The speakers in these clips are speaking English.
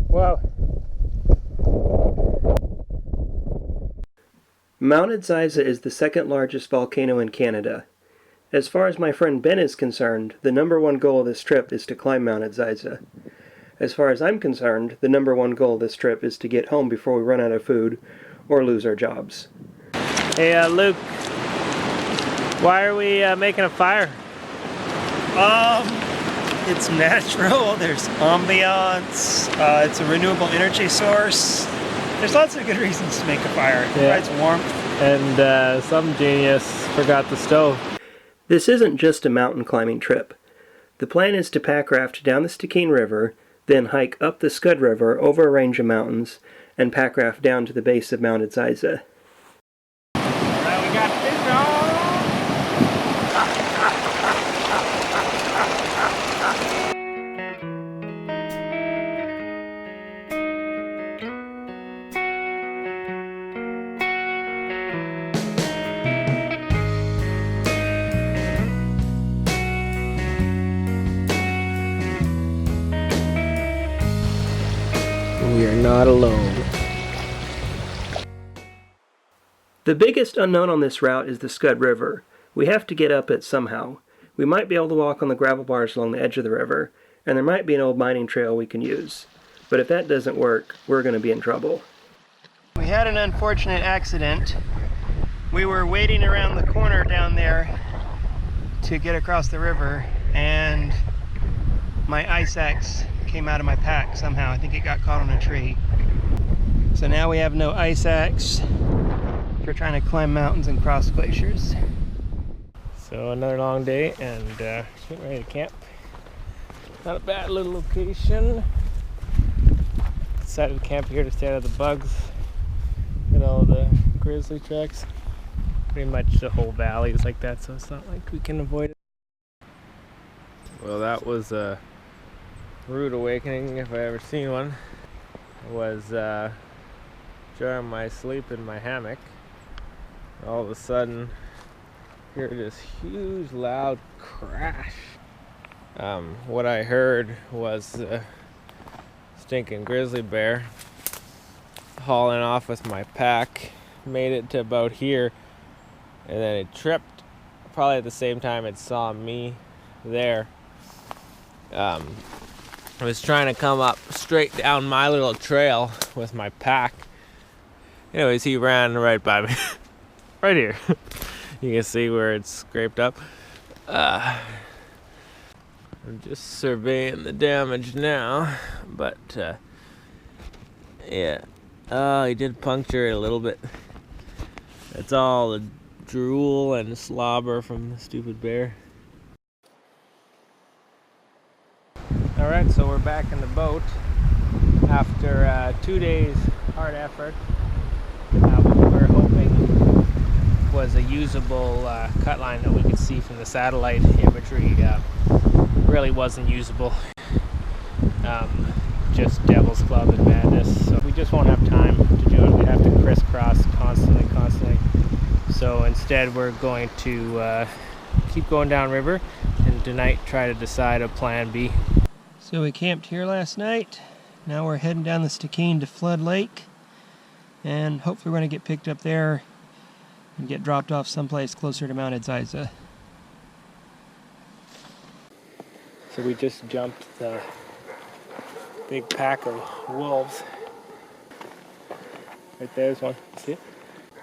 Wow. Mount Edziza is the second largest volcano in Canada. As far as my friend Ben is concerned, the #1 goal of this trip is to climb Mount Edziza. As far as I'm concerned, the #1 goal of this trip is to get home before we run out of food or lose our jobs. Hey Luke, why are we making a fire? It's natural, there's ambiance, it's a renewable energy source. There's lots of good reasons to make a fire. Yeah. It's warmth. And some genius forgot the stove. This isn't just a mountain climbing trip. The plan is to packraft down the Stikine River, then hike up the Scud River over a range of mountains, and packraft down to the base of Mount Edziza. Well, we got this on. We are not alone. The biggest unknown on this route is the Scud River. We have to get up it somehow. We might be able to walk on the gravel bars along the edge of the river, and there might be an old mining trail we can use. But if that doesn't work, we're going to be in trouble. We had an unfortunate accident. We were waiting around the corner down there to get across the river, and my ice axe came out of my pack somehow. I think it got caught on a tree. So now we have no ice axe for trying to climb mountains and cross glaciers. So another long day and getting ready to camp. Not a bad little location. Decided to camp here to stay out of the bugs and all the grizzly tracks. Pretty much the whole valley is like that, so it's not like we can avoid it. Well, that was a rude awakening if I ever seen one. I was enjoying my sleep in my hammock. All of a sudden, hear this huge loud crash. What I heard was a stinking grizzly bear hauling off with my pack. Made it to about here, and then it tripped probably at the same time it saw me there. I was trying to come up straight down my little trail with my pack. Anyways, he ran right by me. Right here. You can see where it's scraped up. I'm just surveying the damage now, but yeah. Oh, he did puncture it a little bit. That's all the drool and slobber from the stupid bear. Alright, so we're back in the boat after 2 days hard effort. What we were hoping was a usable cut line that we could see from the satellite imagery. Really wasn't usable. Just devil's club and madness. So we just won't have time to do it. We have to crisscross constantly. So instead we're going to keep going downriver and tonight try to decide a plan B. So we camped here last night. Now we're heading down the Stikine to Flood Lake, and hopefully we're going to get picked up there and get dropped off someplace closer to Mount Edziza. So we just jumped the big pack of wolves. Right there's one. See it?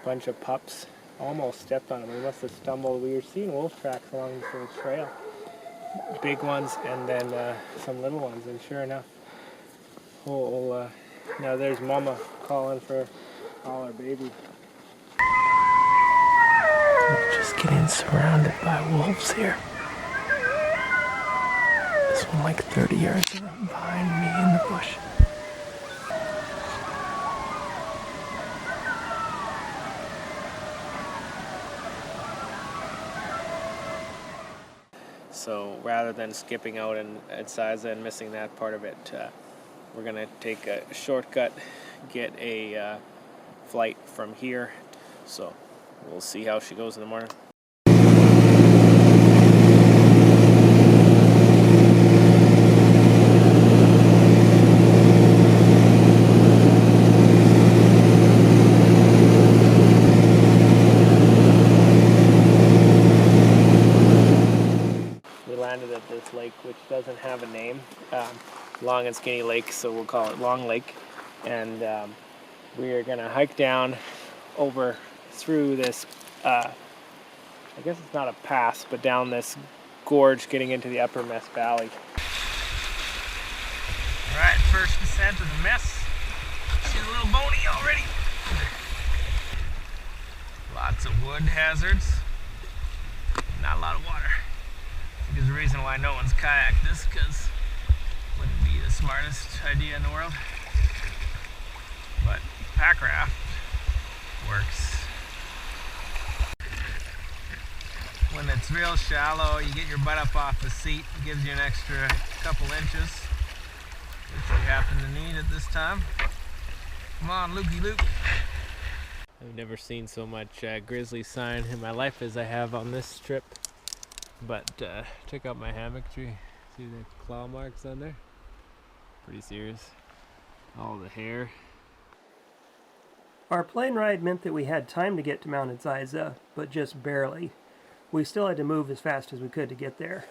Bunch of pups. Almost stepped on them. We must have stumbled. We were seeing wolf tracks along this little trail. Big ones and then some little ones, and sure enough, now there's Mama calling for all her babies. We're just getting surrounded by wolves here. This one like 30 yards behind me in the bush. So rather than skipping out in Edziza and missing that part of it, we're gonna take a shortcut, get a flight from here. So we'll see how she goes in the morning. We landed at this lake, which doesn't have a name. Long and Skinny Lake, so we'll call it Long Lake. And we are gonna hike down over through this, I guess it's not a pass, but down this gorge getting into the upper Mess Valley. All right, first descent of the Mess. She's a little bony already. Lots of wood hazards, not a lot of water. There's a reason why no one's kayaked this, because it wouldn't be the smartest idea in the world. But Packraft works. When it's real shallow, you get your butt up off the seat. It gives you an extra couple inches, which we happen to need at this time. Come on, Lukey Luke. I've never seen so much grizzly sign in my life as I have on this trip. But check out my hammock tree. See the claw marks on there? Pretty serious. All the hair. Our plane ride meant that we had time to get to Mount Edziza, but just barely. We still had to move as fast as we could to get there.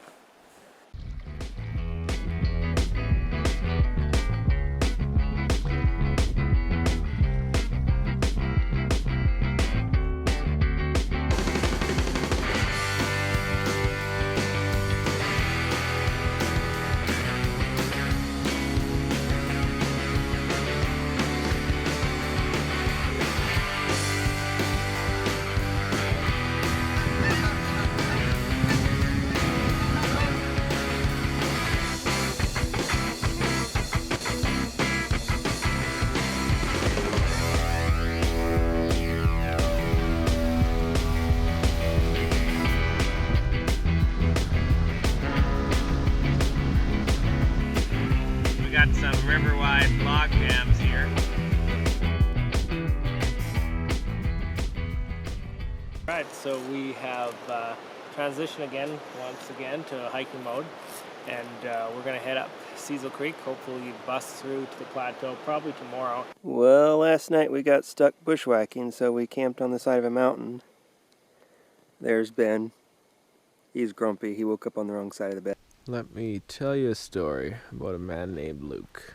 Got some river-wide log jams here. Alright, so we have transitioned once again to hiking mode, and we're gonna head up Cecil Creek, hopefully bust through to the plateau probably tomorrow. Well, last night we got stuck bushwhacking, so we camped on the side of a mountain. There's Ben. He's grumpy. He woke up on the wrong side of the bed. Let me tell you a story about a man named Luke.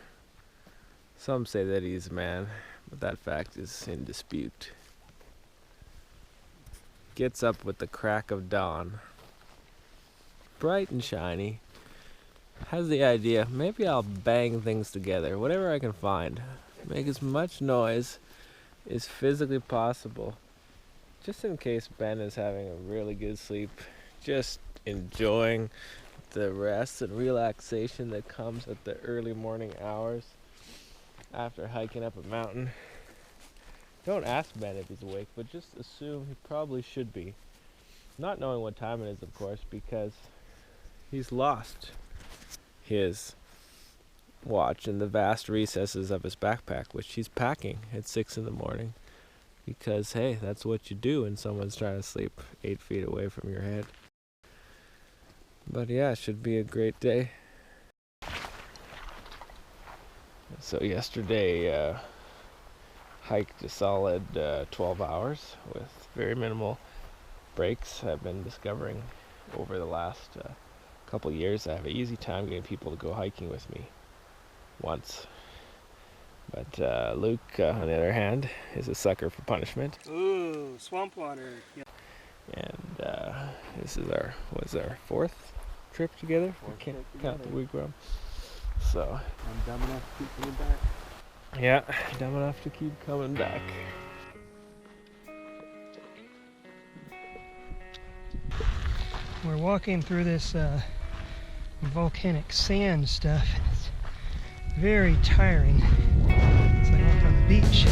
Some say that he's a man, but that fact is in dispute. Gets up with the crack of dawn, bright and shiny, has the idea, maybe I'll bang things together, whatever I can find, make as much noise as physically possible, just in case Ben is having a really good sleep, just enjoying the rest and relaxation that comes at the early morning hours after hiking up a mountain. Don't ask Ben if he's awake, but just assume he probably should be. Not knowing what time it is, of course, because he's lost his watch in the vast recesses of his backpack, which he's packing at 6 in the morning. Because, hey, that's what you do when someone's trying to sleep 8 feet away from your head. But yeah, it should be a great day. So yesterday, hiked a solid 12 hours with very minimal breaks. I've been discovering over the last couple years I have an easy time getting people to go hiking with me once. But Luke, on the other hand, is a sucker for punishment. Ooh, swamp water. Yep. And this is our 4th trip together. I can't count the week wrong. So I'm dumb enough to keep coming back. Yeah, dumb enough to keep coming back. We're walking through this volcanic sand stuff. It's very tiring. It's like walking on the beach.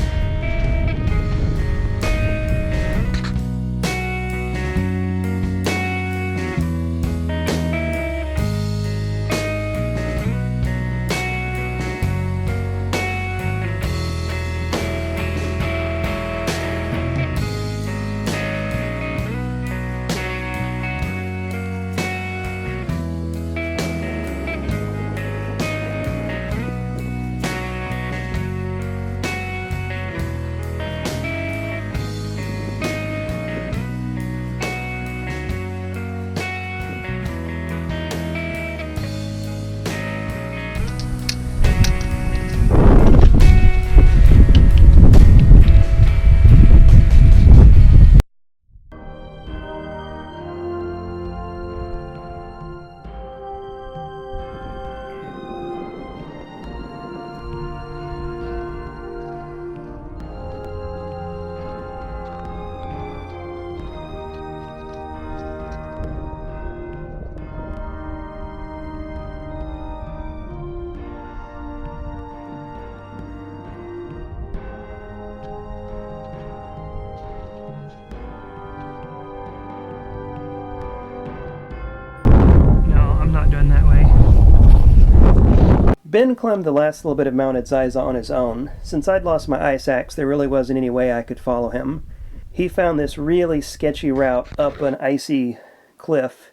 Ben climbed the last little bit of Mount Edziza on his own. Since I'd lost my ice axe, there really wasn't any way I could follow him. He found this really sketchy route up an icy cliff,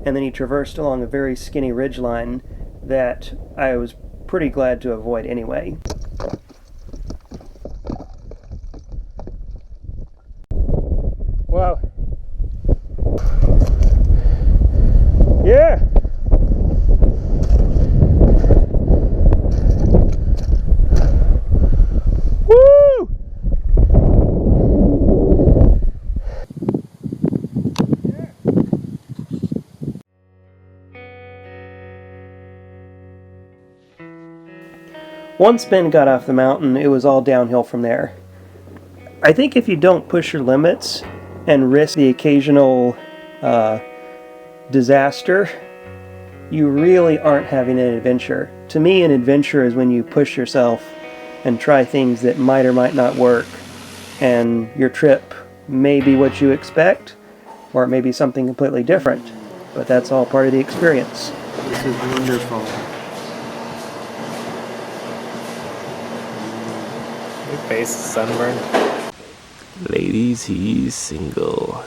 and then he traversed along a very skinny ridgeline that I was pretty glad to avoid anyway. Wow. Yeah. Woo! Once Ben got off the mountain, it was all downhill from there. I think if you don't push your limits and risk the occasional disaster, you really aren't having an adventure. To me, an adventure is when you push yourself and try things that might or might not work, and your trip may be what you expect, or it may be something completely different, but that's all part of the experience. This is wonderful. Your face is sunburned. Ladies, he's single.